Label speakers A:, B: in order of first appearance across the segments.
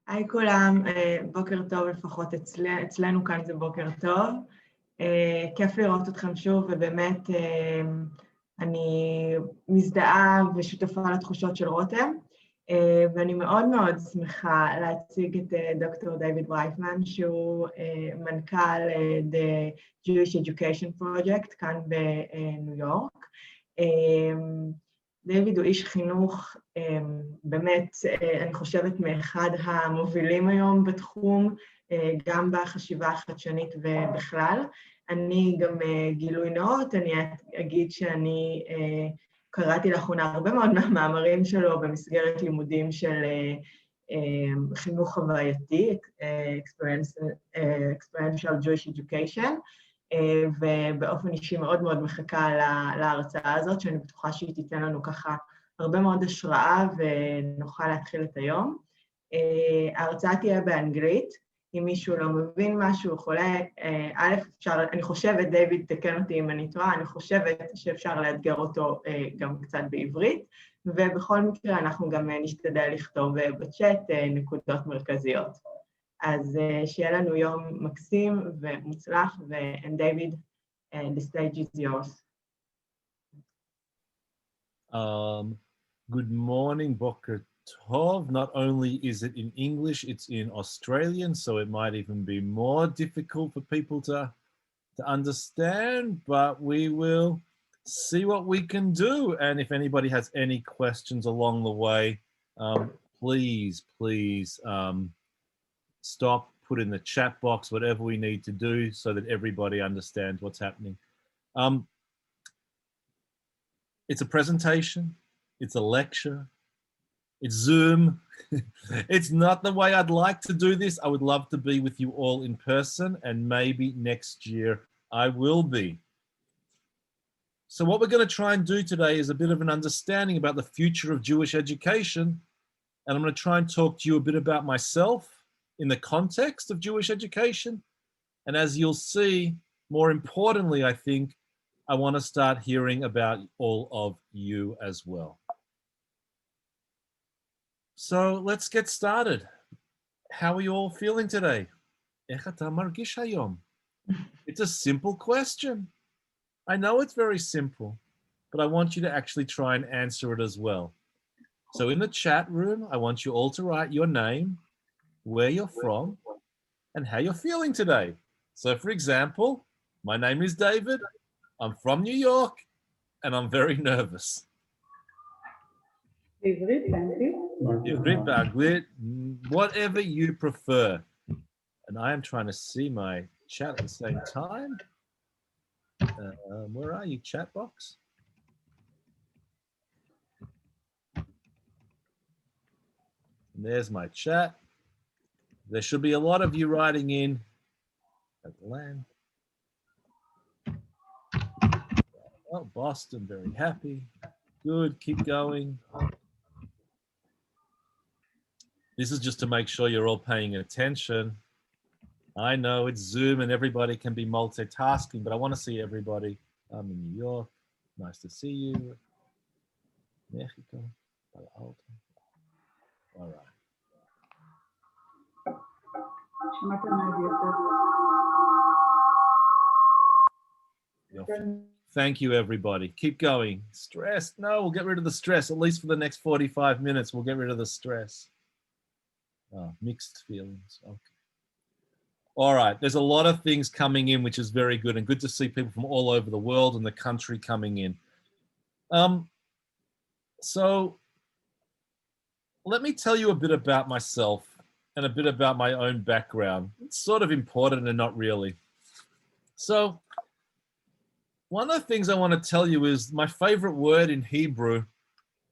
A: היי כולם, בוקר טוב לפחות אצלנו כאן זה בוקר טוב. כיף לראות אתכם שוב, ובאמת אני מזדהה ושותפה לתחושות של רותם, ואני מאוד מאוד שמחה להציג את דוקטור דייוויד ברייפמן, שהוא מנכ"ל The Jewish Education Project כאן בניו יורק. דייוויד הוא איש חינוך, באמת, אני חושבת, מאחד המובילים היום בתחום, גם בחשיבה החדשנית ובכלל. אני גם גילוי נאות, אני אגיד שאני קראתי לאחרונה הרבה מאוד מהמאמרים שלו במסגרת לימודים של חינוך חווייתי, Experiential Jewish Education, ובאופן אישי מאוד מאוד מחכה להרצאה הזאת, שאני בטוחה שהיא תיתן לנו ככה הרבה מאוד השראה ונוכל להתחיל את היום. ההרצאה תהיה באנגלית, אם מישהו לא מבין משהו, חולה, א', אפשר, אני חושבת, דייוויד תקן אותי אם אני טועה, אני חושבת שאפשר לאתגר אותו גם קצת בעברית, ובכל מקרה אנחנו גם נשתדל לכתוב בצ'אט נקודות מרכזיות. אז שיהיה לנו יום מקסים ומוצלח, and David, the stage is yours.
B: Good morning, Boker Tov. Not only is it in English, it's in Australian, so it might even be more difficult for people to understand, but we will see what we can do. And if anybody has any questions along the way, please stop, put in the chat box, whatever we need to do so that everybody understands what's happening. It's a presentation, it's a lecture, it's Zoom. It's not the way I'd like to do this. I would love to be with you all in person, and maybe next year I will be. So what we're going to try and do today is a bit of an understanding about the future of Jewish education, and I'm going to try and talk to you a bit about myself in the context of Jewish education. And as you'll see, more importantly, I think, I want to start hearing about all of you as well. So let's get started. How are you all feeling today? איך אתה מרגיש היום? It's a simple question. I know it's very simple, but I want you to actually try and answer it as well. So in the chat room, I want you all to write your name, where you're from, and how you're feeling today. So for example, my name is David, I'm from New York, and I'm very nervous. Whatever you prefer. And I am trying to see my chat at the same time. Where are you, chat box? And there's my chat. There should be a lot of you writing in at the land. Oh, Boston, very happy. Good, keep going. This is just to make sure you're all paying attention. I know it's Zoom and everybody can be multitasking, but I want to see everybody. I'm in New York. Nice to see you. Mexico. All right. Thank you, everybody. Keep going. Stress? No, we'll get rid of the stress. At least for the next 45 minutes, we'll get rid of the stress. Oh, mixed feelings. Okay. All right. There's a lot of things coming in, which is very good, and good to see people from all over the world and the country coming in. So let me tell you a bit about myself and a bit about my own background. It's sort of important and not really. So one of the things I want to tell you is my favorite word in Hebrew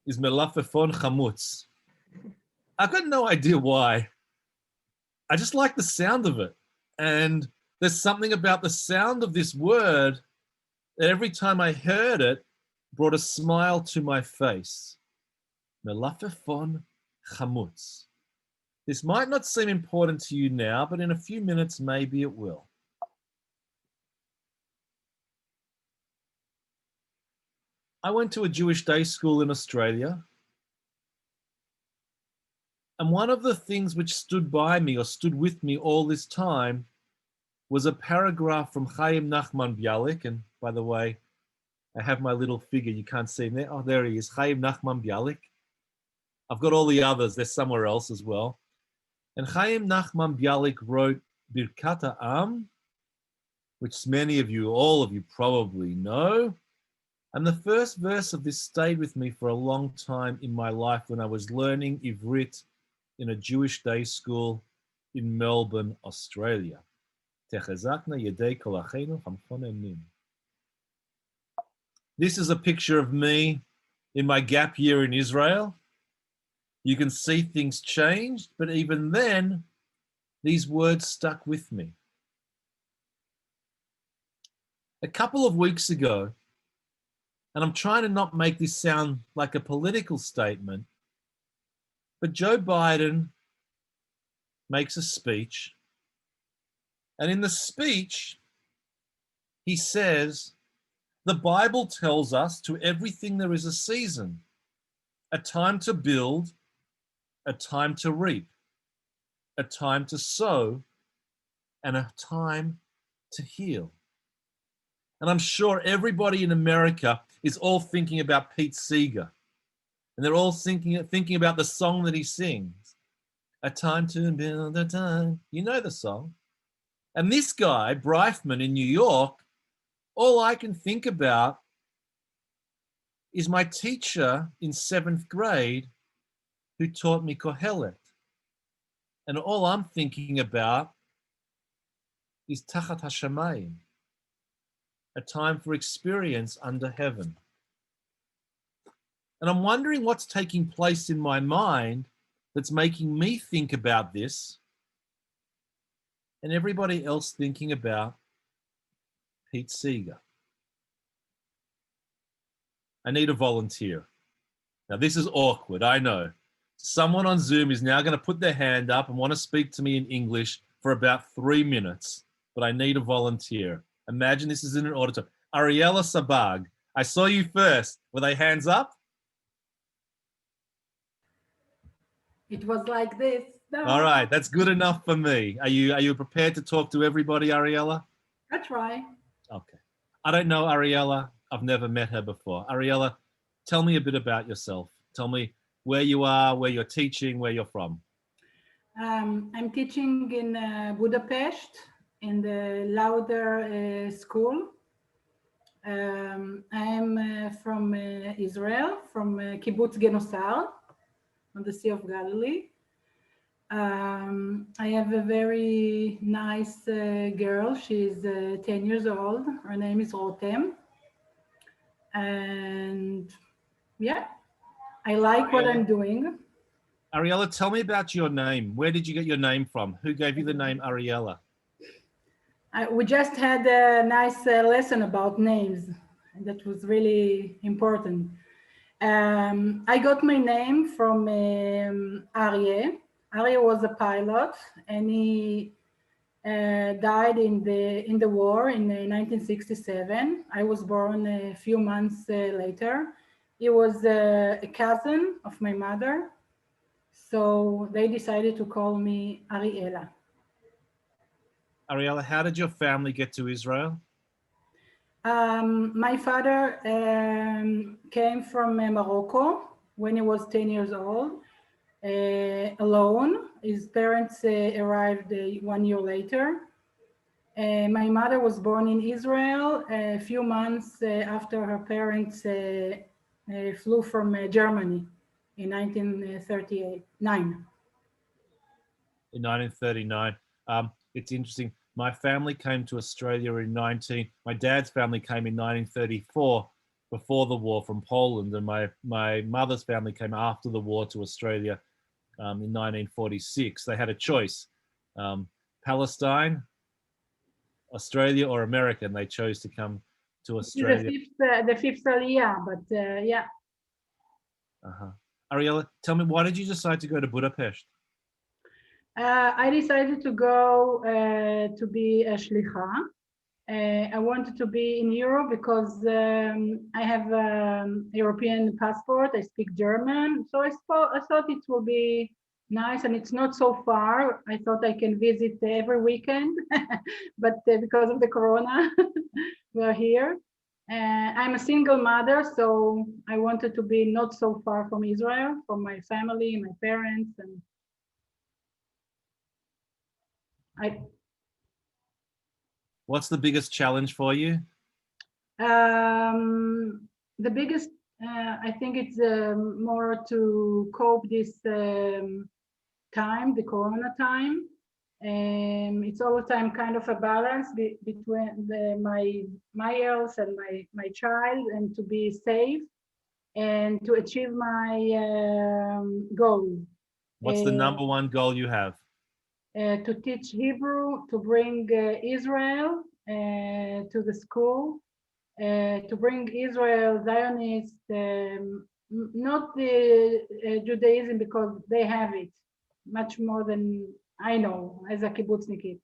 B: is melafefon chamutz. I've got no idea why. I just like the sound of it. And there's something about the sound of this word that every time I heard it brought a smile to my face. Melafefon chamutz. This might not seem important to you now, but in a few minutes, maybe it will. I went to a Jewish day school in Australia. And one of the things which stood by me or stood with me all this time was a paragraph from Chaim Nachman Bialik. And by the way, I have my little figure. You can't see him there. Oh, there he is, Chaim Nachman Bialik. I've got all the others. They're somewhere else as well. And Chaim Nachman Bialik wrote Birkat Ha'am, which many of you, all of you probably know. And the first verse of this stayed with me for a long time in my life when I was learning Ivrit in a Jewish day school in Melbourne, Australia. This is a picture of me in my gap year in Israel. You can see things changed, but even then, these words stuck with me. A couple of weeks ago, and I'm trying to not make this sound like a political statement, but Joe Biden makes a speech, and in the speech, he says, the Bible tells us to everything there is a season, a time to build, a time to reap, a time to sow, and a time to heal. And I'm sure everybody in America is all thinking about Pete Seeger. And they're all thinking about the song that he sings. A time to build a time. You know the song. And this guy, Breyfman in New York, all I can think about is my teacher in 7th grade who taught me Kohelet. And all I'm thinking about is Tachat HaShamayim, a time for experience under heaven. And I'm wondering what's taking place in my mind that's making me think about this and everybody else thinking about Pete Seeger. I need a volunteer. Now, this is awkward, I know. Someone on Zoom is now going to put their hand up and want to speak to me in English for about 3 minutes, but I need a volunteer. Imagine this is in an auditorium. Ariella Sabag, I saw you first. Were they hands up?
C: It was like this. No.
B: All right, that's good enough for me. Are you prepared to talk to everybody, Ariella?
C: I try.
B: Okay. I don't know Ariella. I've never met her before. Ariella, tell me a bit about yourself. Tell me where you are, where you're teaching, where you're from.
C: I'm teaching in Budapest in the Lauder school. I'm from Israel, from Kibbutz Genosar on the Sea of Galilee. I have a very nice girl. She's 10 years old. Her name is Rotem. And yeah, I like what I'm doing.
B: Ariella, tell me about your name. Where did you get your name from? Who gave you the name Ariella?
C: We just had a nice lesson about names. That was really important. I got my name from Aryeh. Aryeh was a pilot, and he died in the war in 1967. I was born a few months later. He was a cousin of my mother, so they decided to call me Ariella.
B: Ariella, how did your family get to Israel?
C: My father came from Morocco when he was 10 years old, alone. His parents arrived 1 year later. My mother was born in Israel a few months after her parents flew from Germany in 1939.
B: In 1939. It's interesting. My family came to Australia my dad's family came in 1934, before the war, from Poland, and my mother's family came after the war to Australia in 1946. They had a choice, Palestine, Australia, or America, and they chose to come to Australia.
C: The fifth Aliyah, but yeah.
B: Ariella, tell me, why did you decide to go to Budapest?
C: I decided to go to be a shlicha. I wanted to be in Europe because I have a European passport. I speak German, so I thought it will be nice, and it's not so far. I thought I can visit every weekend, but because of the corona, we're here. I'm a single mother, so I wanted to be not so far from Israel, from my family, my parents, and
B: What's the biggest challenge for you?
C: The biggest, I think it's more to cope this time, the corona time. It's all the time kind of a balance between my health and my child, and to be safe and to achieve my goal.
B: What's the number one goal you have?
C: To teach Hebrew, to bring Israel to the school, to bring Israel Zionist, not the Judaism, because they have it much more than I know as a kibbutznikit.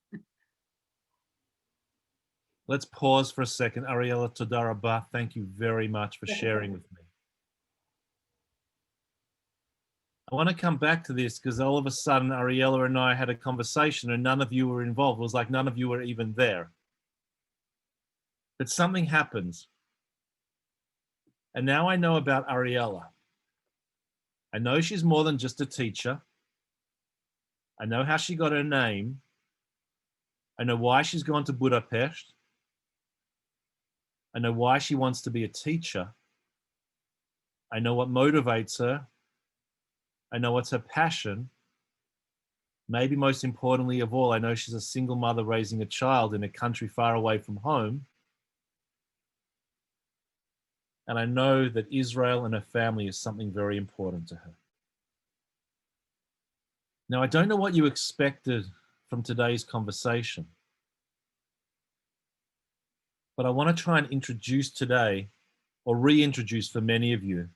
B: Let's pause for a second. Ariella, toda rabah, thank you very much for sharing with me. I want to come back to this because all of a sudden Ariella and I had a conversation and none of you were involved. It was like none of you were even there. But something happens. And now I know about Ariella. I know she's more than just a teacher. I know how she got her name. I know why she's gone to Budapest. I know why she wants to be a teacher. I know what motivates her. I know what's her passion. Maybe most importantly of all, I know she's a single mother raising a child in a country far away from home. And I know that Israel and her family is something very important to her. Now, I don't know what you expected from today's conversation, but I want to try and introduce today, or reintroduce for many of you,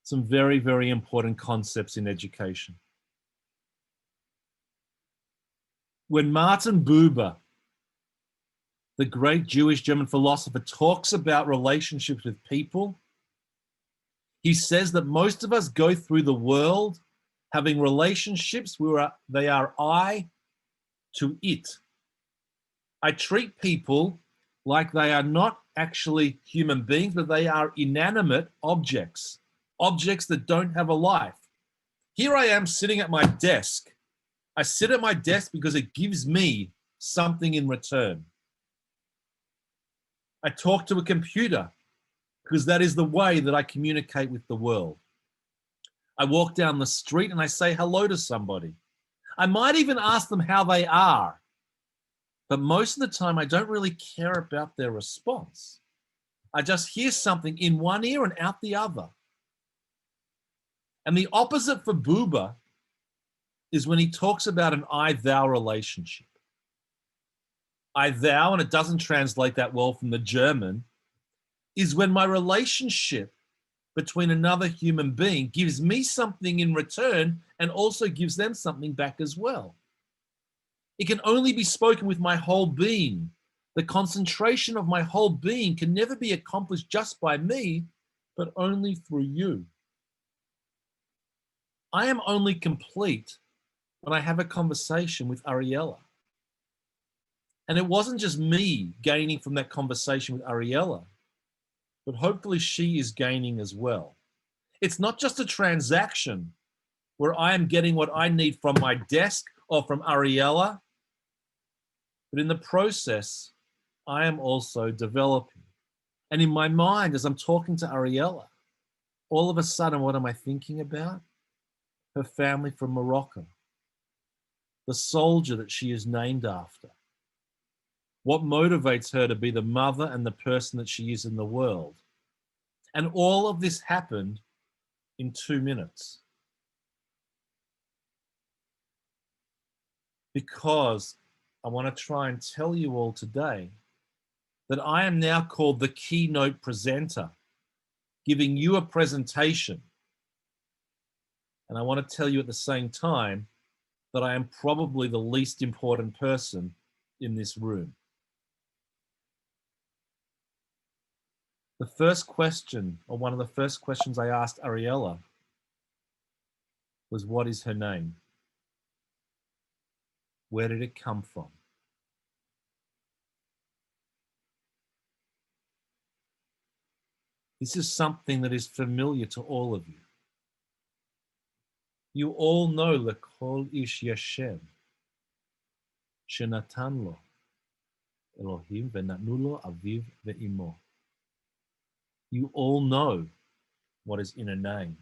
B: some very, very important concepts in education. When Martin Buber, the great Jewish German philosopher, talks about relationships with people, he says that most of us go through the world having relationships where they are I to it. I treat people like they are not actually human beings, but they are inanimate objects, objects that don't have a life. Here I am sitting at my desk. I sit at my desk because it gives me something in return. I talk to a computer because that is the way that I communicate with the world. I walk down the street and I say hello to somebody. I might even ask them how they are, but most of the time I don't really care about their response. I just hear something in one ear and out the other. And the opposite for Buber is when he talks about an I-thou relationship. I-thou, and it doesn't translate that well from the German, is when my relationship between another human being gives me something in return and also gives them something back as well. It can only be spoken with my whole being. The concentration of my whole being can never be accomplished just by me, but only through you. I am only complete when I have a conversation with Ariella. And it wasn't just me gaining from that conversation with Ariella, but hopefully she is gaining as well. It's not just a transaction where I am getting what I need from my desk or from Ariella, but in the process, I am also developing. And in my mind, as I'm talking to Ariella, all of a sudden, what am I thinking about? Her family from Morocco, the soldier that she is named after. What motivates her to be the mother and the person that she is in the world. And all of this happened in 2 minutes. Because I want to try and tell you all today that I am now called the keynote presenter, giving you a presentation. And I want to tell you at the same time that I am probably the least important person in this room. The first question, or one of the first questions I asked Ariella, was, what is her name? Where did it come from? This is something that is familiar to all of you. You all know L'kol ish yashem shenatan lo Elohim v'natnu lo aviv ve'imo. You all know what is in a name.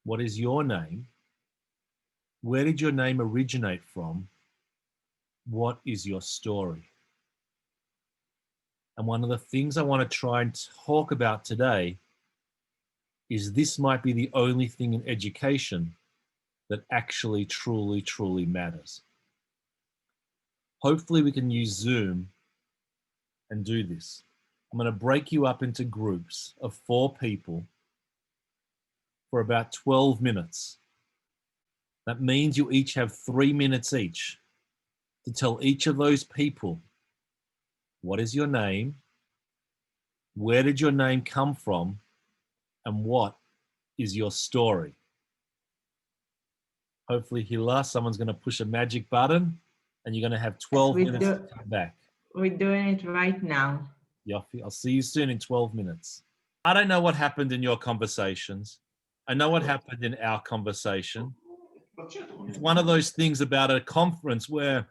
B: What is your name? Where did your name originate from? What is your story? And one of the things I want to try and talk about today is this might be the only thing in education that actually truly, truly matters. Hopefully we can use Zoom and do this. I'm going to break you up into groups of 4 people for about 12 minutes. That means you each have 3 minutes each to tell each of those people, what is your name? Where did your name come from? And what is your story? Hopefully, Hila, someone's going to push a magic button and you're going to have 12 minutes to come back.
A: We're doing it right now.
B: Yofi, I'll see you soon in 12 minutes. I don't know what happened in your conversations. I know what happened in our conversation. It's one of those things about a conference where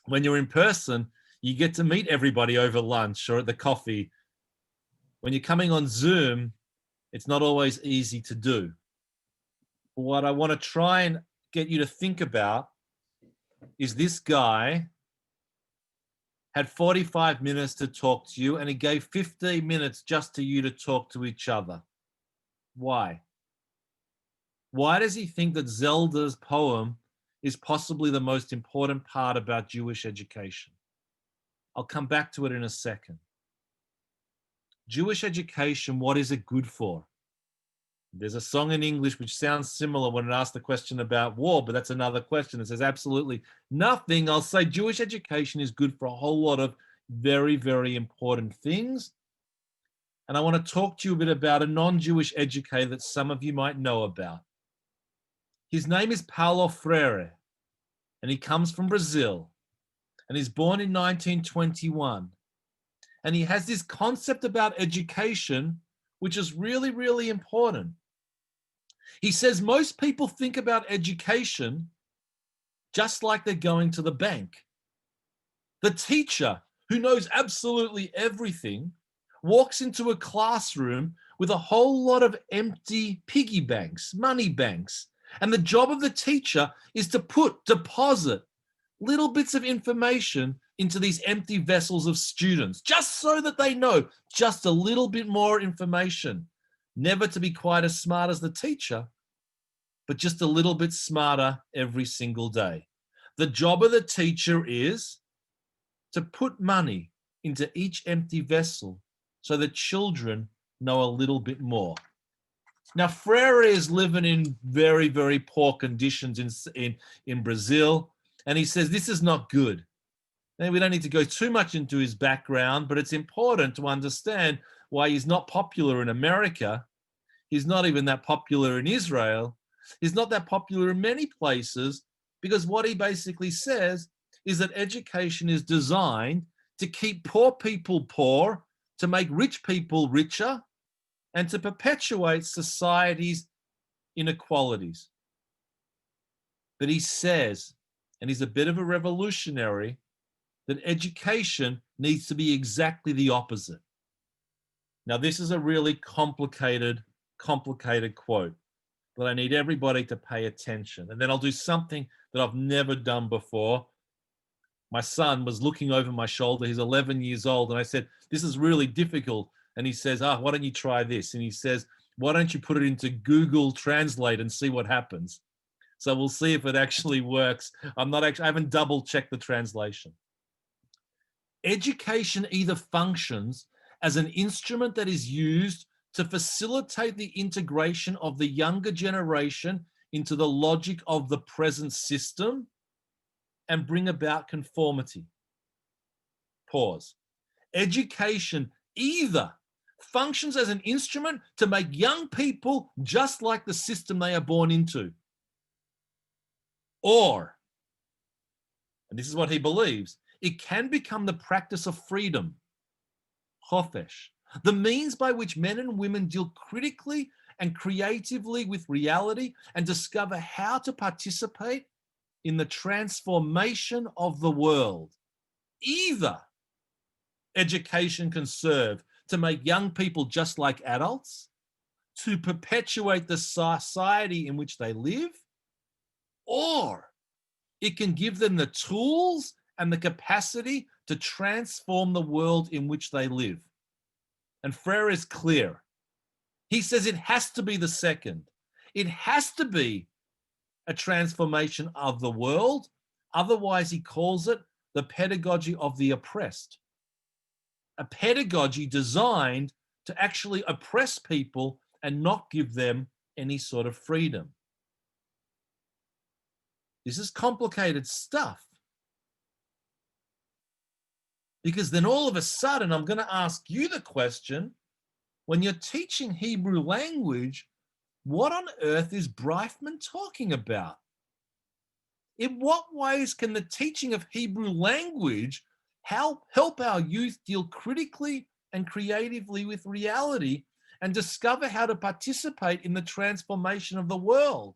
B: when you're in person, you get to meet everybody over lunch or at the coffee. When you're coming on Zoom, it's not always easy to do. What I want to try and get you to think about is this guy had 45 minutes to talk to you and he gave 15 minutes just to you to talk to each other. Why? Why does he think that Zelda's poem is possibly the most important part about Jewish education? I'll come back to it in a second. Jewish education, what is it good for? There's a song in English which sounds similar when it asks the question about war, but that's another question. It says absolutely nothing. I'll say Jewish education is good for a whole lot of very, very important things. And I want to talk to you a bit about a non-Jewish educator that some of you might know about. His name is Paulo Freire, and he comes from Brazil, and he's born in 1921. And he has this concept about education, which is really, really important. He says most people think about education just like they're going to the bank. The teacher, who knows absolutely everything, walks into a classroom with a whole lot of empty piggy banks, money banks. And the job of the teacher is to deposit little bits of information into these empty vessels of students, just so that they know just a little bit more information. Never to be quite as smart as the teacher, but just a little bit smarter every single day. The job of the teacher is to put money into each empty vessel so that children know a little bit more. Now, Freire is living in very, very poor conditions in Brazil, and he says this is not good. And we don't need to go too much into his background, but it's important to understand why he's not popular in America. He's not even that popular in Israel. He's not that popular in many places, because what he basically says is that education is designed to keep poor people poor, to make rich people richer, and to perpetuate society's inequalities. But he says, and he's a bit of a revolutionary, that education needs to be exactly the opposite. Now, this is a really complicated quote, but I need everybody to pay attention. And then I'll do something that I've never done before. My son was looking over my shoulder. He's 11 years old. And I said, this is really difficult. And he says, why don't you try this? And he says, why don't you put it into Google Translate and see what happens? So we'll see if it actually works. I haven't double checked the translation. Education either functions as an instrument that is used to facilitate the integration of the younger generation into the logic of the present system and bring about conformity. Pause. Education either functions as an instrument to make young people just like the system they are born into. Or, and this is what he believes, it can become the practice of freedom, chofesh, the means by which men and women deal critically and creatively with reality and discover how to participate in the transformation of the world. Either education can serve to make young people just like adults, to perpetuate the society in which they live, or it can give them the tools and the capacity to transform the world in which they live. And Freire is clear. He says it has to be the second. It has to be a transformation of the world. Otherwise, he calls it the pedagogy of the oppressed. A pedagogy designed to actually oppress people and not give them any sort of freedom. This is complicated stuff. Because then all of a sudden, I'm going to ask you the question, when you're teaching Hebrew language, what on earth is Breifman talking about? In what ways can the teaching of Hebrew language help our youth deal critically and creatively with reality and discover how to participate in the transformation of the world?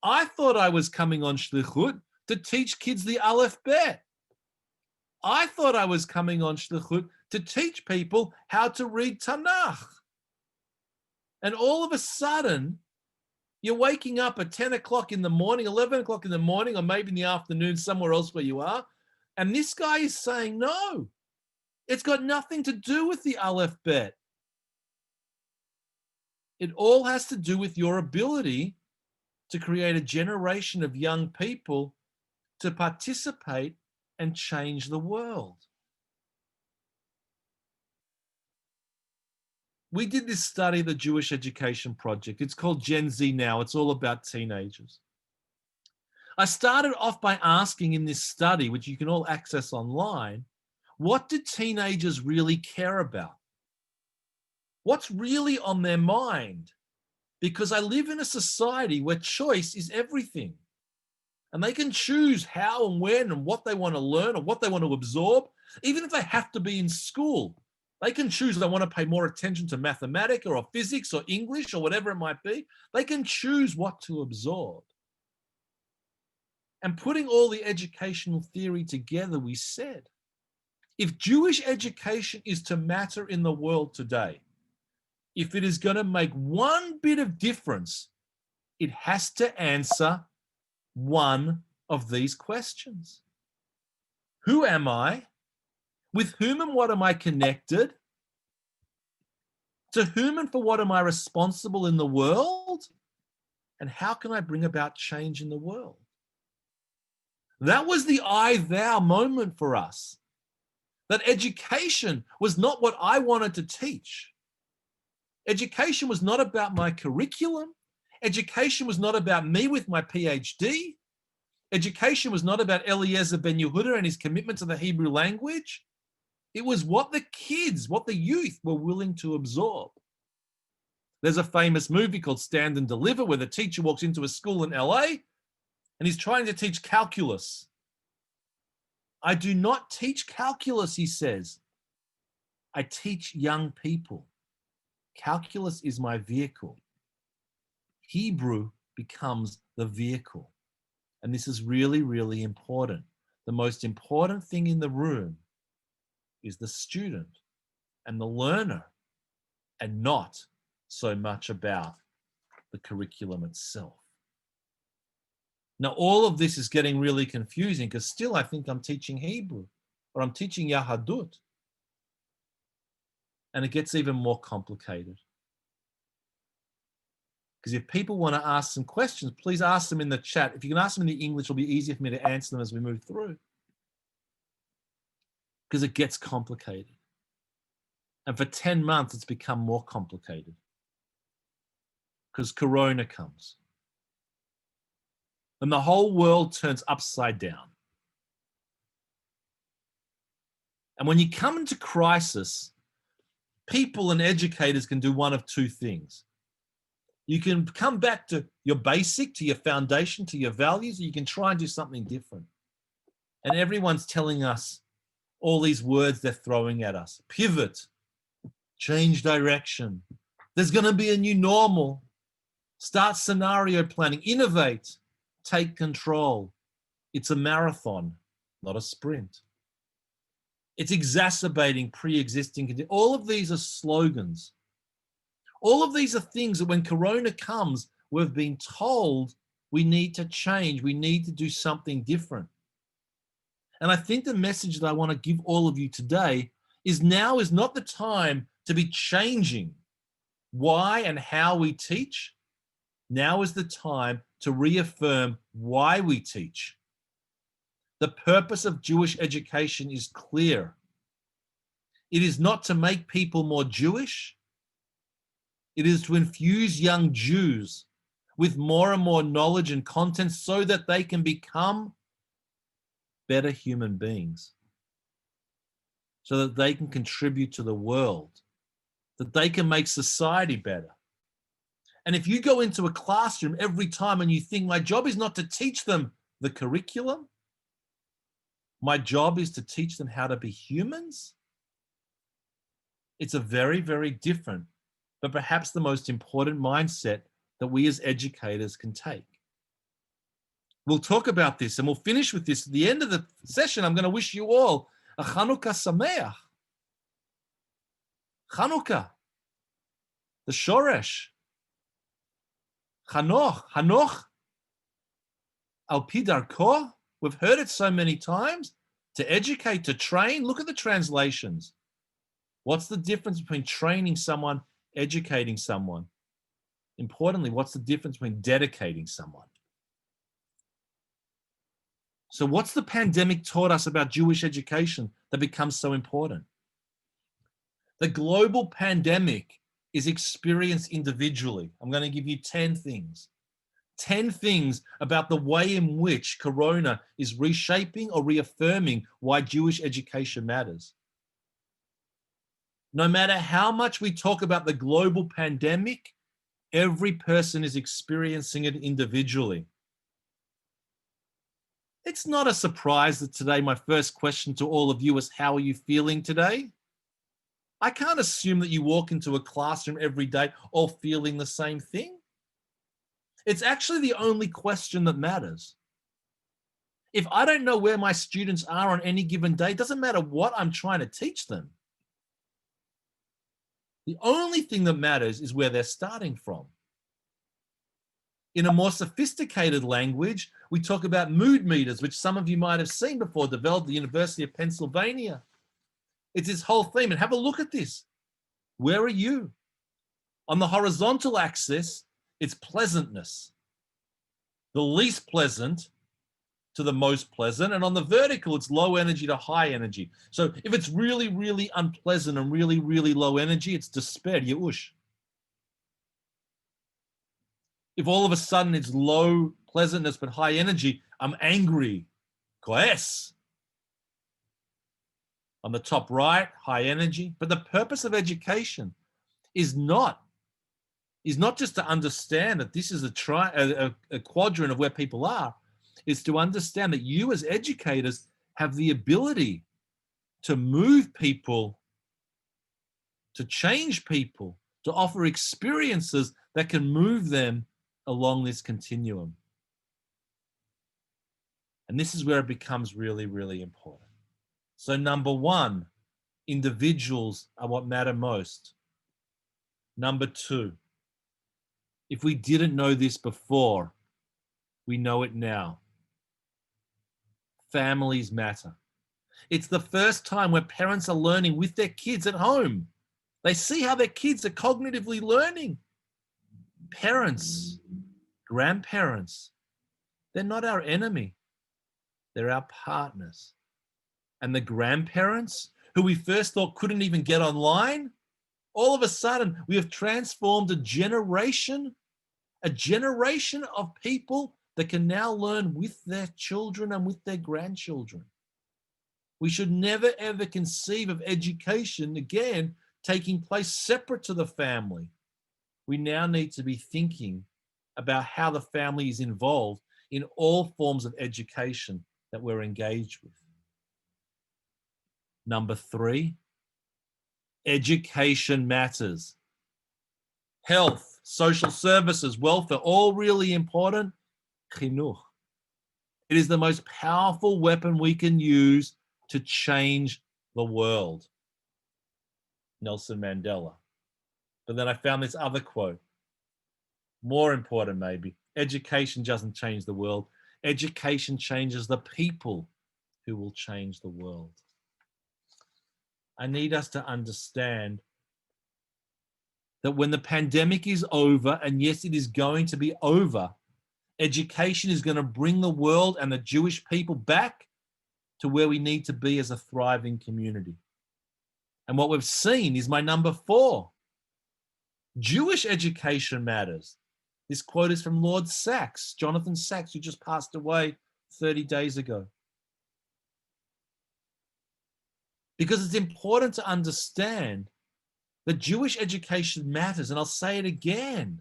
B: I thought I was coming on Shlichut to teach kids the Aleph Bet. I thought I was coming on Shlichut to teach people how to read Tanakh. And all of a sudden, you're waking up at 10 o'clock in the morning, 11 o'clock in the morning, or maybe in the afternoon, somewhere else where you are. And this guy is saying, no, it's got nothing to do with the Aleph Bet. It all has to do with your ability to create a generation of young people to participate and change the world. We did this study, the Jewish Education Project. It's called Gen Z now. It's all about teenagers. I started off by asking in this study, which you can all access online, what do teenagers really care about? What's really on their mind? Because I live in a society where choice is everything. And they can choose how and when and what they want to learn or what they want to absorb, even if they have to be in school. They can choose if they want to pay more attention to mathematics or physics or English or whatever it might be. They can choose what to absorb. And putting all the educational theory together, we said, if Jewish education is to matter in the world today, if it is going to make one bit of difference, it has to answer one of these questions. Who am I? With whom and what am I connected? To whom and for what am I responsible in the world? And how can I bring about change in the world? That was the I-thou moment for us. That education was not what I wanted to teach. Education was not about my curriculum. Education was not about me with my PhD. Education was not about Eliezer ben Yehuda and his commitment to the Hebrew language. It was what the kids, what the youth were willing to absorb. There's a famous movie called Stand and Deliver where the teacher walks into a school in LA and he's trying to teach calculus. I do not teach calculus, he says. I teach young people. Calculus is my vehicle. Hebrew becomes the vehicle. And this is really, really important. The most important thing in the room is the student and the learner, and not so much about the curriculum itself. Now, all of this is getting really confusing because still I think I'm teaching Hebrew or I'm teaching Yahadut. And it gets even more complicated. Because if people want to ask some questions, please ask them in the chat. If you can ask them in the English, it'll be easier for me to answer them as we move through. Because it gets complicated. And for 10 months, it's become more complicated. Because Corona comes. And the whole world turns upside down. And when you come into crisis, people and educators can do one of two things. You can come back to your basic, to your foundation, to your values, or you can try and do something different. And everyone's telling us all these words they're throwing at us. Pivot, change direction. There's going to be a new normal. Start scenario planning, innovate, take control. It's a marathon, not a sprint. It's exacerbating pre-existing conditions. All of these are slogans. All of these are things that when Corona comes, we've been told we need to change. We need to do something different. And I think the message that I want to give all of you today is now is not the time to be changing why and how we teach. Now is the time to reaffirm why we teach. The purpose of Jewish education is clear. It is not to make people more Jewish. It is to infuse young Jews with more and more knowledge and content so that they can become better human beings, so that they can contribute to the world, that they can make society better. And if you go into a classroom every time and you think, my job is not to teach them the curriculum, my job is to teach them how to be humans, it's a very, very different, but perhaps the most important mindset that we as educators can take. We'll talk about this and we'll finish with this. At the end of the session, I'm going to wish you all a Chanukah Sameach. Chanukah, the Shoresh. Hanoch, al pi darko. We've heard it so many times. To educate, to train. Look at the translations. What's the difference between training someone, educating someone? Importantly, what's the difference between dedicating someone? So what's the pandemic taught us about Jewish education that becomes so important? The global pandemic is experienced individually. I'm going to give you 10 things. 10 things about the way in which Corona is reshaping or reaffirming why Jewish education matters. No matter how much we talk about the global pandemic, every person is experiencing it individually. It's not a surprise that today my first question to all of you is, how are you feeling today? I can't assume that you walk into a classroom every day all feeling the same thing. It's actually the only question that matters. If I don't know where my students are on any given day, it doesn't matter what I'm trying to teach them. The only thing that matters is where they're starting from. In a more sophisticated language, we talk about mood meters, which some of you might have seen before, developed at the University of Pennsylvania. It's this whole theme, and have a look at this. Where are you? On the horizontal axis, it's pleasantness. The least pleasant to the most pleasant, and on the vertical, it's low energy to high energy. So if it's really, really unpleasant and really, really low energy, it's despair, yush. If all of a sudden it's low pleasantness but high energy, I'm angry, koes. On the top right, high energy. But the purpose of education is not just to understand that this is a quadrant of where people are. It's to understand that you as educators have the ability to move people, to change people, to offer experiences that can move them along this continuum. And this is where it becomes really, really important. So number one, individuals are what matter most. Number two, if we didn't know this before, we know it now. Families matter. It's the first time where parents are learning with their kids at home. They see how their kids are cognitively learning. Parents, grandparents, they're not our enemy. They're our partners. And the grandparents, who we first thought couldn't even get online, all of a sudden we have transformed a generation of people that can now learn with their children and with their grandchildren. We should never, ever conceive of education again taking place separate to the family. We now need to be thinking about how the family is involved in all forms of education that we're engaged with. Number 3, education matters. Health, social services, welfare, all really important. Chinuch. It is the most powerful weapon we can use to change the world. Nelson Mandela. But then I found this other quote. More important maybe. Education doesn't change the world. Education changes the people who will change the world. I need us to understand that when the pandemic is over, and yes, it is going to be over, education is going to bring the world and the Jewish people back to where we need to be as a thriving community. And what we've seen is my number 4. Jewish education matters. This quote is from Lord Sachs, Jonathan Sachs, who just passed away 30 days ago. Because it's important to understand that Jewish education matters, and I'll say it again,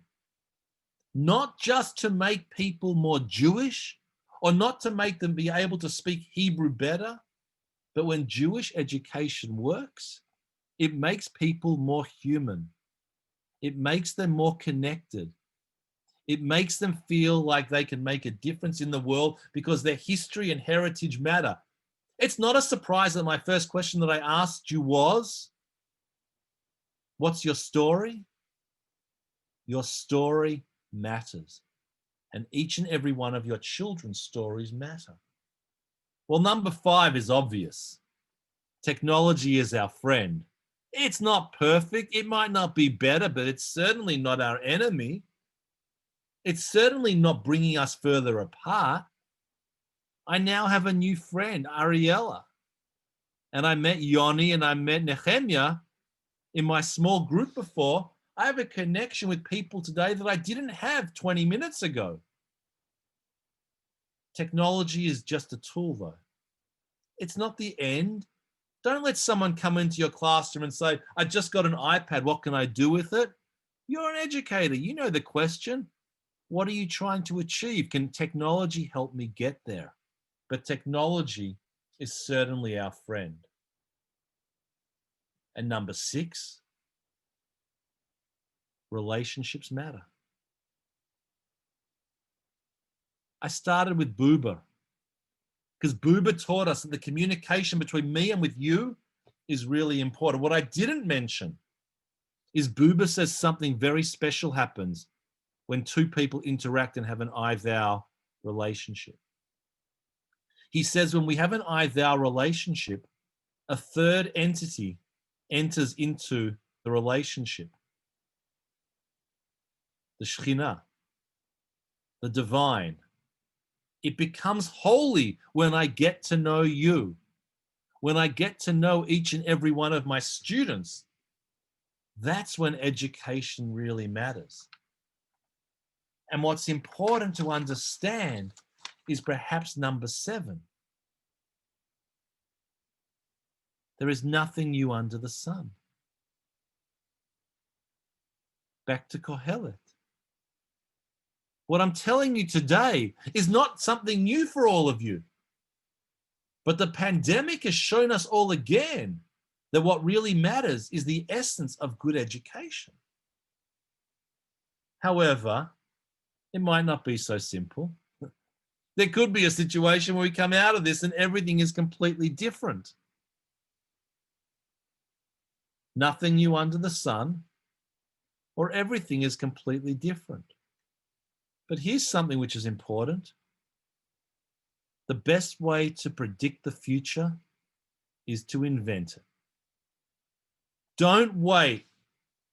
B: not just to make people more Jewish or not to make them be able to speak Hebrew better, but when Jewish education works, it makes people more human. It makes them more connected. It makes them feel like they can make a difference in the world because their history and heritage matter. It's not a surprise that my first question that I asked you was, what's your story? Your story matters. And each and every one of your children's stories matter. Well, number 5 is obvious. Technology is our friend. It's not perfect. It might not be better, but it's certainly not our enemy. It's certainly not bringing us further apart. I now have a new friend, Ariella. And I met Yoni and I met Nehemiah in my small group before. I have a connection with people today that I didn't have 20 minutes ago. Technology is just a tool, though. It's not the end. Don't let someone come into your classroom and say, I just got an iPad, what can I do with it? You're an educator, you know the question. What are you trying to achieve? Can technology help me get there? But technology is certainly our friend. And number 6, relationships matter. I started with Buber because Buber taught us that the communication between me and with you is really important. What I didn't mention is Buber says something very special happens when 2 people interact and have an I-thou relationship. He says when we have an I-thou relationship, a third entity enters into the relationship. The Shekhinah, the divine. It becomes holy when I get to know you. When I get to know each and every one of my students, that's when education really matters. And what's important to understand is perhaps number 7. There is nothing new under the sun. Back to Kohelet. What I'm telling you today is not something new for all of you. But the pandemic has shown us all again that what really matters is the essence of good education. However, it might not be so simple. There could be a situation where we come out of this and everything is completely different. Nothing new under the sun, or everything is completely different. But here's something which is important. The best way to predict the future is to invent it. Don't wait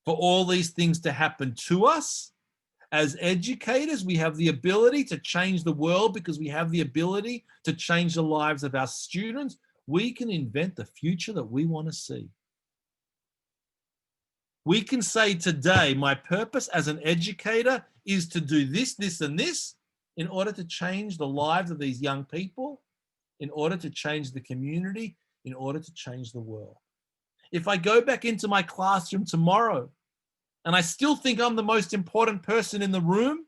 B: for all these things to happen to us. As educators, we have the ability to change the world because we have the ability to change the lives of our students. We can invent the future that we want to see. We can say today, my purpose as an educator is to do this, this, and this in order to change the lives of these young people, in order to change the community, in order to change the world. if I go back into my classroom tomorrow and I still think I'm the most important person in the room,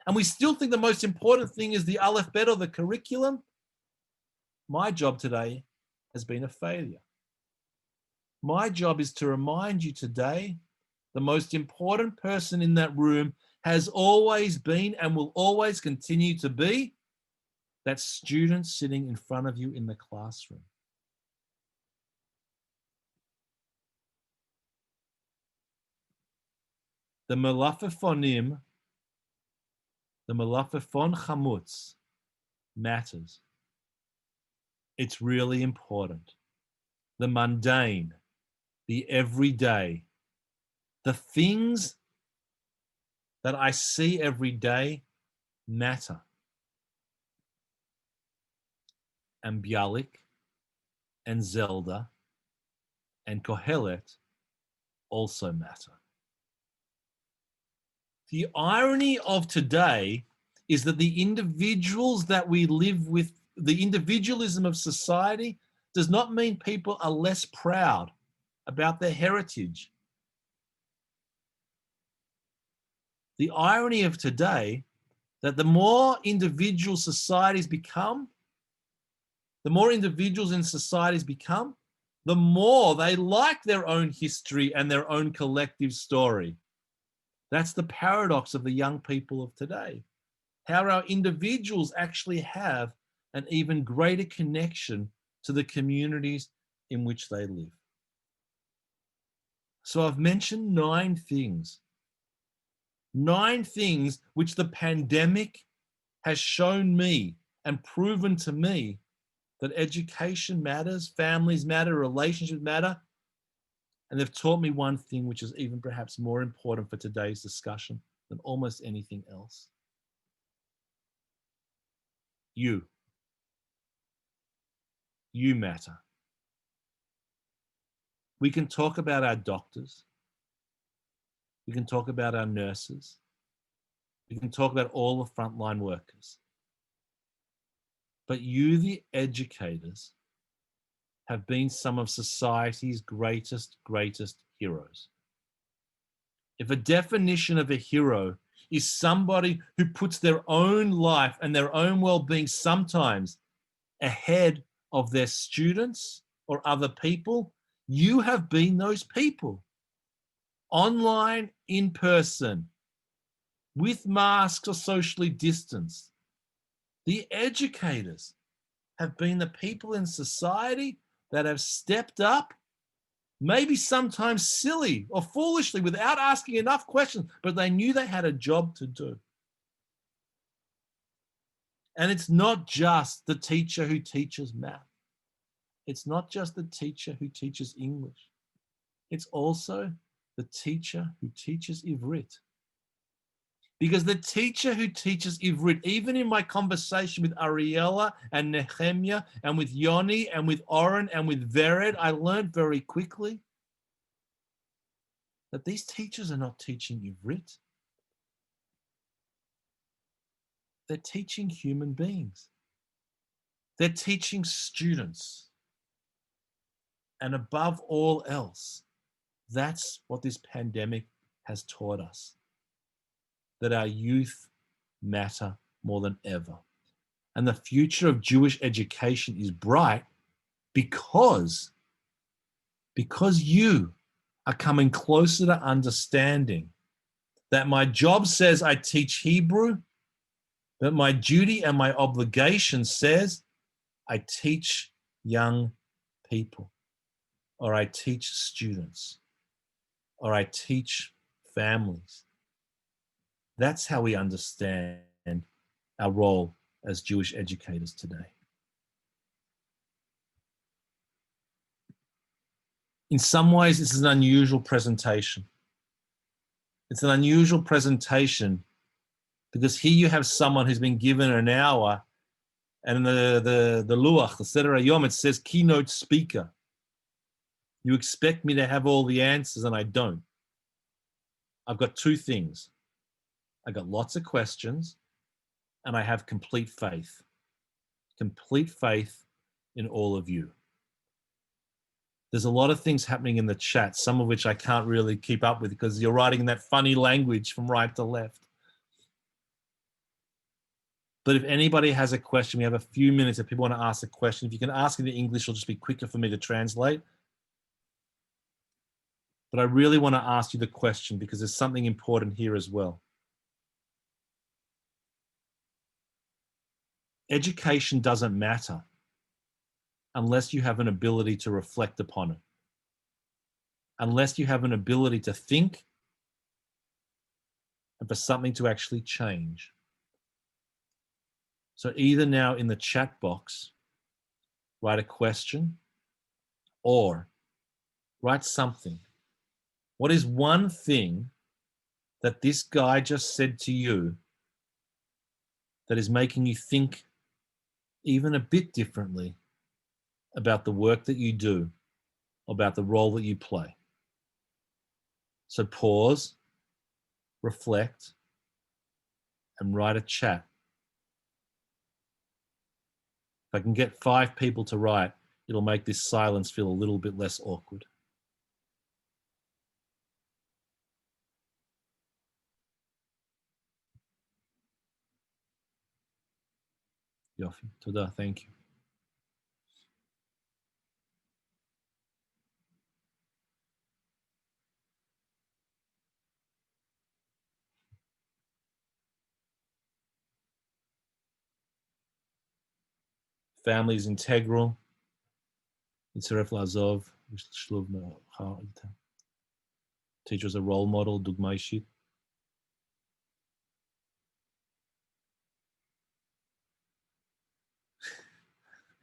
B: and we still think the most important thing is the Aleph Bet or the curriculum, my job today has been a failure. My job is to remind you today, the most important person in that room has always been and will always continue to be that student sitting in front of you in the classroom. The Melafefonim, the Melafefon Chamutz matters. It's really important. The mundane, the everyday, the things that I see every day matter. And Bialik and Zelda and Kohelet also matter. The irony of today is that the individuals that we live with, the individualism of society, does not mean people are less proud about their heritage. The irony of today, that the more individual societies become, the more individuals in societies become, the more they like their own history and their own collective story. That's the paradox of the young people of today. How our individuals actually have an even greater connection to the communities in which they live. So I've mentioned 9 things. 9 things which the pandemic has shown me and proven to me that education matters, families matter, relationships matter. And they've taught me one thing which is even perhaps more important for today's discussion than almost anything else. You matter. We can talk about our doctors. We can talk about our nurses. We can talk about all the frontline workers. But you, the educators, have been some of society's greatest heroes. If a definition of a hero is somebody who puts their own life and their own well-being sometimes ahead of their students or other people, you have been those people. Online, in person, with masks or socially distanced. The educators have been the people in society that have stepped up, maybe sometimes silly or foolishly without asking enough questions, but they knew they had a job to do. And it's not just the teacher who teaches math. It's not just the teacher who teaches English. It's also the teacher who teaches Ivrit. Because the teacher who teaches Ivrit, even in my conversation with Ariella and Nehemiah and with Yoni and with Oren and with Vered, I learned very quickly that these teachers are not teaching Ivrit. They're teaching human beings. They're teaching students. And above all else, that's what this pandemic has taught us. That our youth matter more than ever. And the future of Jewish education is bright because you are coming closer to understanding that my job says I teach Hebrew, but my duty and my obligation says I teach young people, or I teach students, or I teach families. That's how we understand our role as Jewish educators today. In some ways, this is an unusual presentation. It's an unusual presentation because here you have someone who's been given an hour, and in the Luach, the Seder Hayom, it says keynote speaker. You expect me to have all the answers, and I don't. I've got 2 things. I got lots of questions, and I have complete faith in all of you. There's a lot of things happening in the chat, some of which I can't really keep up with because you're writing that funny language from right to left. But if anybody has a question, we have a few minutes if people want to ask a question. If you can ask it in English, it'll just be quicker for me to translate. But I really want to ask you the question because there's something important here as well. Education doesn't matter unless you have an ability to reflect upon it. Unless you have an ability to think and for something to actually change. So either now in the chat box, write a question or write something. What is one thing that this guy just said to you that is making you think even a bit differently about the work that you do, about the role that you play? So pause, reflect, and write a chat. If I can get 5 people to write, it'll make this silence feel a little bit less awkward. Yofi, toda, thank you. Family is integral. Teacher is a role model, dugma ishit.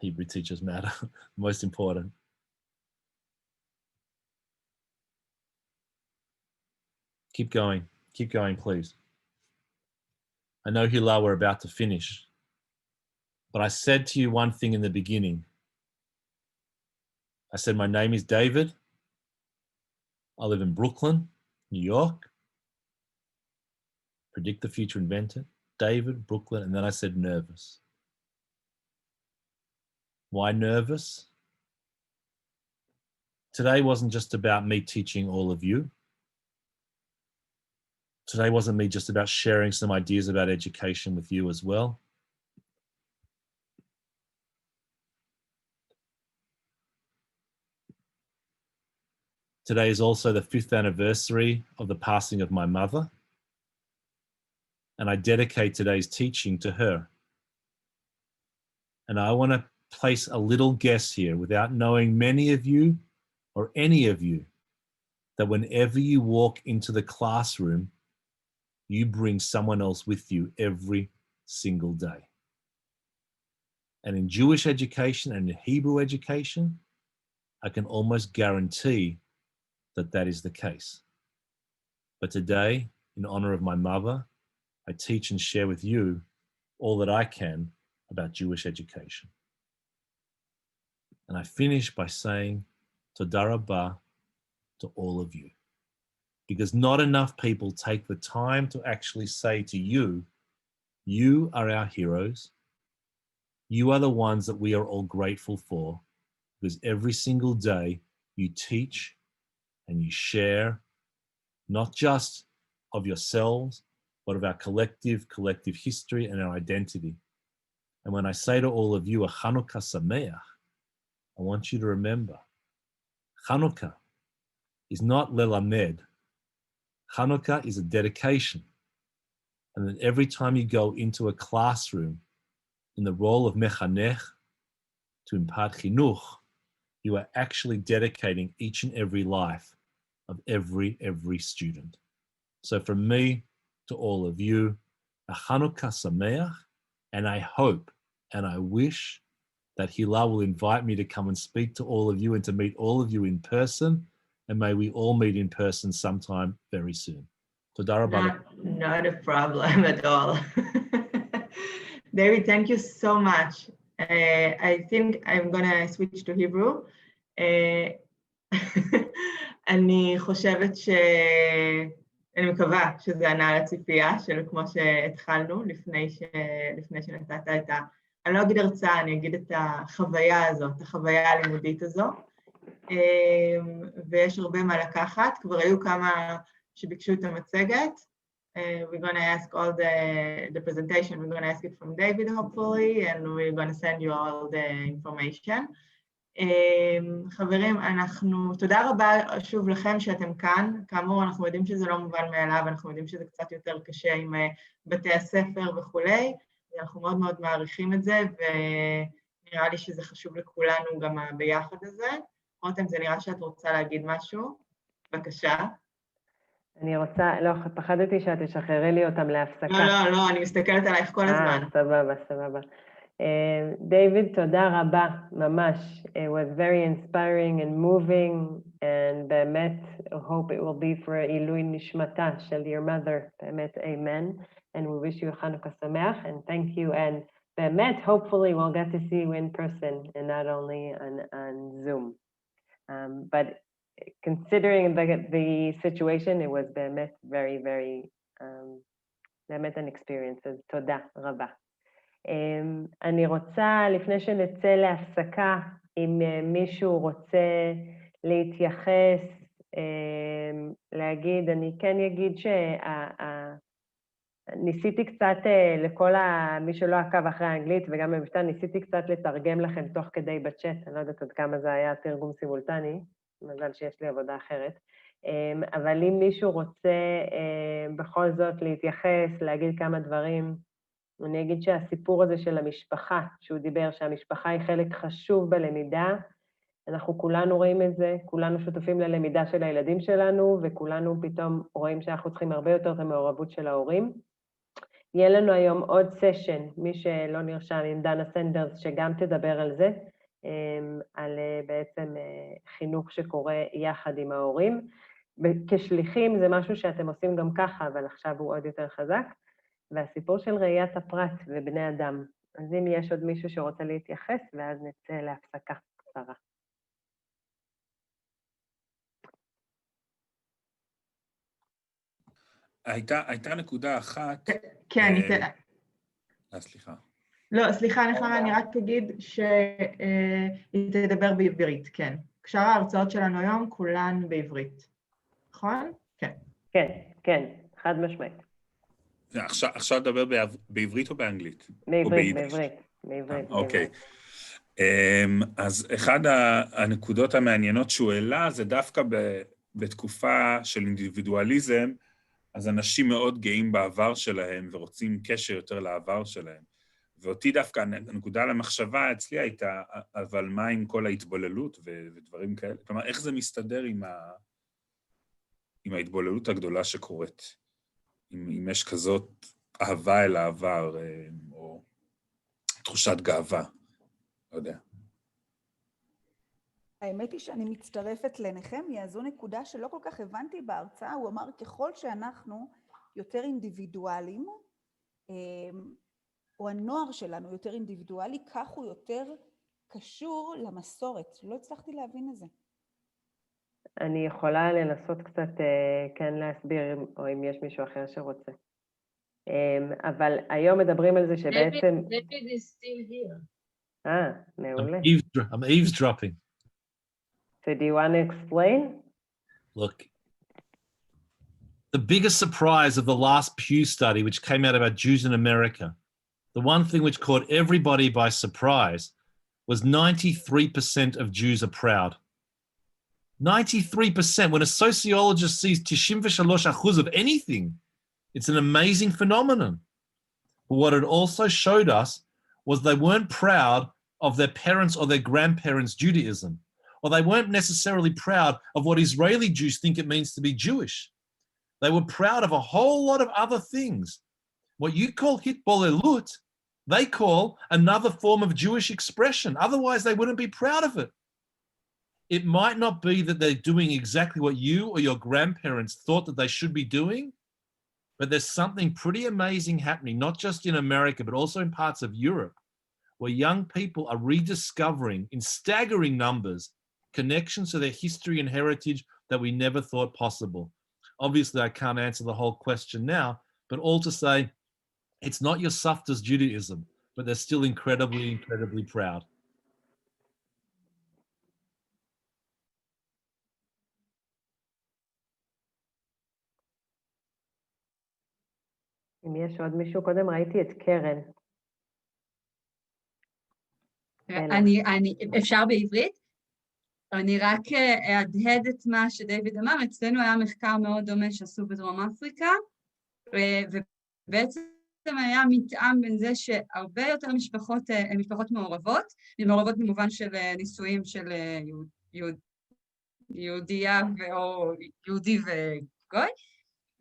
B: Hebrew teachers matter, most important. Keep going, please. I know, Hila, we're about to finish, but I said to you one thing in the beginning. I said, my name is David. I live in Brooklyn, New York. Predict the future, invent it. David, Brooklyn, and then I said nervous. Why nervous? Today wasn't just about me teaching all of you. Today wasn't me just about sharing some ideas about education with you as well. Today is also the 5th anniversary of the passing of my mother, and I dedicate today's teaching to her. And I want to place a little guess here without knowing many of you or any of you, that whenever you walk into the classroom, you bring someone else with you every single day. And in Jewish education and in Hebrew education, I can almost guarantee that that is the case. But today, in honor of my mother, I teach and share with you all that I can about Jewish education. And I finish by saying Toda Rabah to all of you. Because not enough people take the time to actually say to you, you are our heroes. You are the ones that we are all grateful for, because every single day you teach and you share, not just of yourselves, but of our collective history and our identity. And when I say to all of you, a Chanukah Sameach, I want you to remember, Chanukah is not lelamed. Chanukah is a dedication. And that every time you go into a classroom in the role of mechanech, to impart chinuch, you are actually dedicating each and every life of every student. So from me to all of you, a Chanukah Sameach, and I hope and I wish that Hila will invite me to come and speak to all of you and to meet all of you in person, and may we all meet in person sometime very soon. Toda Rabah.
A: Not a problem at all. David, thank you so much. I think I'm gonna switch to Hebrew. אני חושבת אני מקווה שזה ענה לציפייה של כמו שהתחלנו לפני שנתת את אני לא אגיד הרצאה, אני אגיד את החוויה הזאת, החוויה הלימודית הזו. ויש הרבה מה לקחת. כבר היו כמה שביקשו את המצגת. We're going to ask all the presentation, we're going to ask it from David hopefully, and we're going to send you all the information. חברים, תודה רבה שוב לכם שאתם כאן. כאמור, אנחנו יודעים שזה לא מובן מאליו, אנחנו יודעים שזה קצת יותר קשה עם בתי הספר וכולי, ואנחנו מאוד מאוד מעריכים את זה, ונראה לי שזה חשוב לכולנו גם ביחד הזה. רותם, זה נראה שאת רוצה להגיד משהו? בבקשה.
D: אני רוצה, לא, פחדתי שאת תשחררי לי אותם להפסקה.
A: לא, אני מסתכלת עלייך כל הזמן.
D: סבבה. דייוויד, תודה רבה, ממש. It was very inspiring and moving, and באמת, I hope it will be for עילוי נשמתה של your mother, באמת, amen. And we wish you a Hanukkah Sameach, and thank you, and באמת, hopefully we'll get to see you in person, and not only on Zoom. But considering the situation, it was באמת very, very, באמת an experience, אז תודה רבה. אני רוצה, לפני שנצא להפסקה, אם מישהו רוצה להתייחס, להגיד, אני כן אגיד ניסיתי קצת לכל מי שלא עקב אחרי האנגלית, וגם במבטא, ניסיתי קצת לתרגם לכם תוך כדי בצ'אט, אני לא יודעת עד כמה זה היה תרגום סימולטני, מזל שיש לי עבודה אחרת, אבל אם מישהו רוצה בכל זאת להתייחס, להגיד כמה דברים, אני אגיד שהסיפור הזה של המשפחה, שהוא דיבר שהמשפחה היא חלק חשוב בלמידה, אנחנו כולנו רואים את זה, כולנו שותפים ללמידה של הילדים שלנו, וכולנו פתאום רואים שאנחנו צריכים הרבה יותר את המעורבות של ההורים. יהיה לנו היום עוד סשן, מי שלא נרשם, עם דנה סנדרס, שגם תדבר על זה, על בעצם חינוך שקורה יחד עם ההורים. כשליחים זה משהו שאתם עושים גם ככה, אבל עכשיו הוא עוד יותר חזק. והסיפור של ראיית הפרט ובני אדם. אז אם יש עוד מישהו שרוצה להתייחס, ואז נצא להפסקה קצרה.
E: הייתה נקודה אחת...
A: כן,
E: סליחה.
A: לא, סליחה, נחמה, אני רק אגיד שהיא תדבר בעברית, כן. כשאר ההרצאות שלנו היום, כולן בעברית. נכון? כן.
D: כן, חד משמעית.
E: עכשיו לדבר בעברית או באנגלית?
D: בעברית.
E: אוקיי. אז אחד הנקודות המעניינות שהוא העלה, זה דווקא בתקופה של אינדיבידואליזם, אז אנשים מאוד גאים בעבר שלהם, ורוצים קשר יותר לעבר שלהם. ואותי דווקא, הנקודה למחשבה אצלי הייתה, אבל מה עם כל ההתבוללות ודברים כאלה? כלומר, איך זה מסתדר עם ההתבוללות הגדולה שקורית? אם יש כזאת אהבה אל העבר, או תחושת גאווה, לא יודע.
F: האמת היא שאני מצטרפת לנחמיה, זו נקודה שלא כל כך הבנתי בהרצאה, הוא אמר ככל שאנחנו יותר אינדיבידואלים, או הנוער שלנו יותר אינדיבידואלי, כך הוא יותר קשור למסורת. לא הצלחתי להבין את זה.
D: אני יכולה לנסות קצת כן להסביר, או אם יש מישהו אחר שרוצה. אבל היום מדברים על זה שבעצם...
G: David is still here.
D: מעולה.
B: I'm eavesdropping.
D: So do you want to explain?
B: Look, the biggest surprise of the last Pew study, which came out about Jews in America, the one thing which caught everybody by surprise was 93% of Jews are proud. 93%. When a sociologist sees 93% of anything, it's an amazing phenomenon. But what it also showed us was they weren't proud of their parents' or their grandparents' Judaism, or they weren't necessarily proud of what Israeli Jews think it means to be Jewish. They were proud of a whole lot of other things. What you call hitbolelut, they call another form of Jewish expression. Otherwise, they wouldn't be proud of it. It might not be that they're doing exactly what you or your grandparents thought that they should be doing, but there's something pretty amazing happening, not just in America, but also in parts of Europe, where young people are rediscovering in staggering numbers connections to their history and heritage that we never thought possible. Obviously, I can't answer the whole question now, but all to say, it's not your Sufta's Judaism, but they're still incredibly, incredibly proud.
D: אם יש עוד מישהו, קודם ראיתי את קרן.
G: אפשר בעברית? אני רק אהדהד את מה שדייוויד אמר, אצלנו היה מחקר מאוד דומה שעשו בדרום אפריקה, ובעצם היה מתאם בין זה שהרבה יותר משפחות הן משפחות מעורבות, מעורבות במובן של נישואים של יהודייה או יהודי וגוי,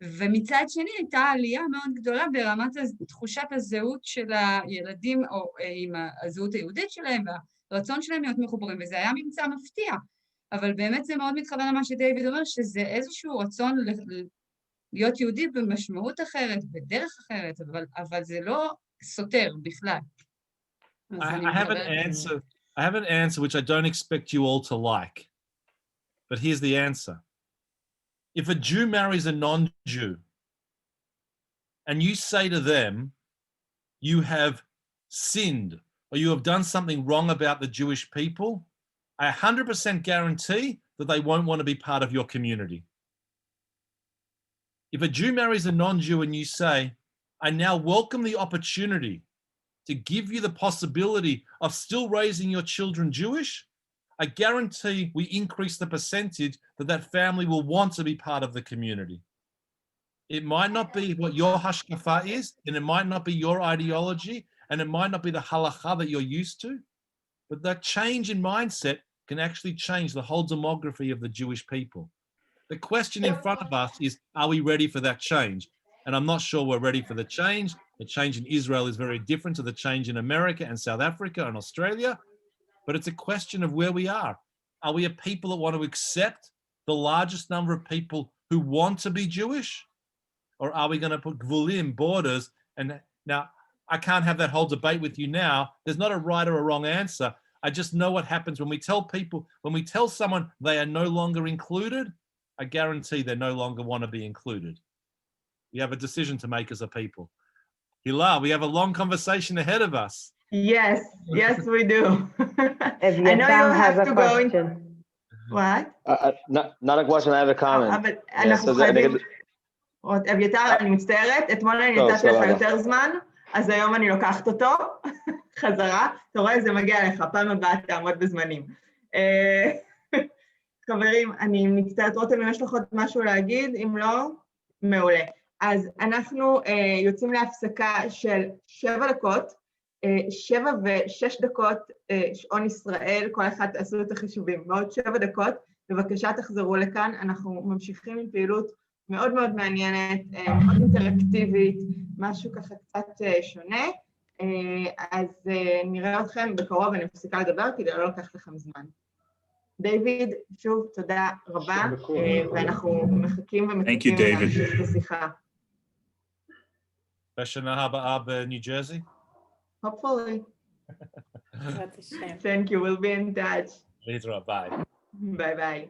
G: ומצד שני הייתה עלייה מאוד גדולה ברמת תחושת הזהות של הילדים, או עם הזהות היהודית שלהם, והרצון שלהם להיות מחוברים, וזה היה ממצא מפתיע. אבל באמת זה מאוד מתחבר למה שדייוויד אומר, שזה איזשהו רצון להיות יהודי במשמעות אחרת, בדרך אחרת, אבל זה לא סותר בכלל.
B: I have an answer which I don't expect you all to like, but here's the answer. If a Jew marries a non-Jew and you say to them, you have sinned or you have done something wrong about the Jewish people, I 100% guarantee that they won't want to be part of your community. If a Jew marries a non-Jew and you say, I now welcome the opportunity to give you the possibility of still raising your children Jewish, I guarantee we increase the percentage that family will want to be part of the community. It might not be what your hashkafa is, and it might not be your ideology, and it might not be the halacha that you're used to, but that change in mindset can actually change the whole demography of the Jewish people. The question in front of us is, are we ready for that change? And I'm not sure we're ready for the change. The change in Israel is very different to the change in America and South Africa and Australia. But it's a question of where we are. Are we a people that want to accept the largest number of people who want to be Jewish? Or are we going to put gvulim, borders? And now, I can't have that whole debate with you now. There's not a right or a wrong answer. I just know what happens when we tell people, when we tell someone they are no longer included, I guarantee they no longer want to be included. We have a decision to make as a people. Hilar, we have a long conversation ahead of us.
A: Yes, yes, we do.
D: I know you
A: have to go in. What?
H: Not a question, I have a comment.
A: אבל אנחנו חייבים... אביתר, אני מצטערת, אתמול אני נתתי לך יותר זמן, אז היום אני לוקחת אותו חזרה. אתה רואה, זה מגיע לך, פעם הבאה תעמוד בזמנים. חברים, אני מצטערת, רותם, אם יש לך עוד משהו להגיד, אם לא, מעולה. אז אנחנו יוצאים להפסקה של 7 דקות, 7 ו6 דקות שעון ישראל, כל אחד תעשו את החישובים, בעוד 7 דקות, בבקשה תחזרו לכאן, אנחנו ממשיכים עם פעילות מאוד מאוד מעניינת, מאוד אינטראקטיבית, משהו ככה קצת שונה, אז נראה אתכם בקרוב, אני מפסיקה לדבר כדי לא לקחת לכם זמן. דייוויד, שוב, תודה רבה, ואנחנו מחכים ומחכים להמשיך את השיחה.
B: בשנה הבאה בניו ג'רזי?
A: Hopefully. Thank you, we'll be in touch.
B: Bye.
A: Bye bye.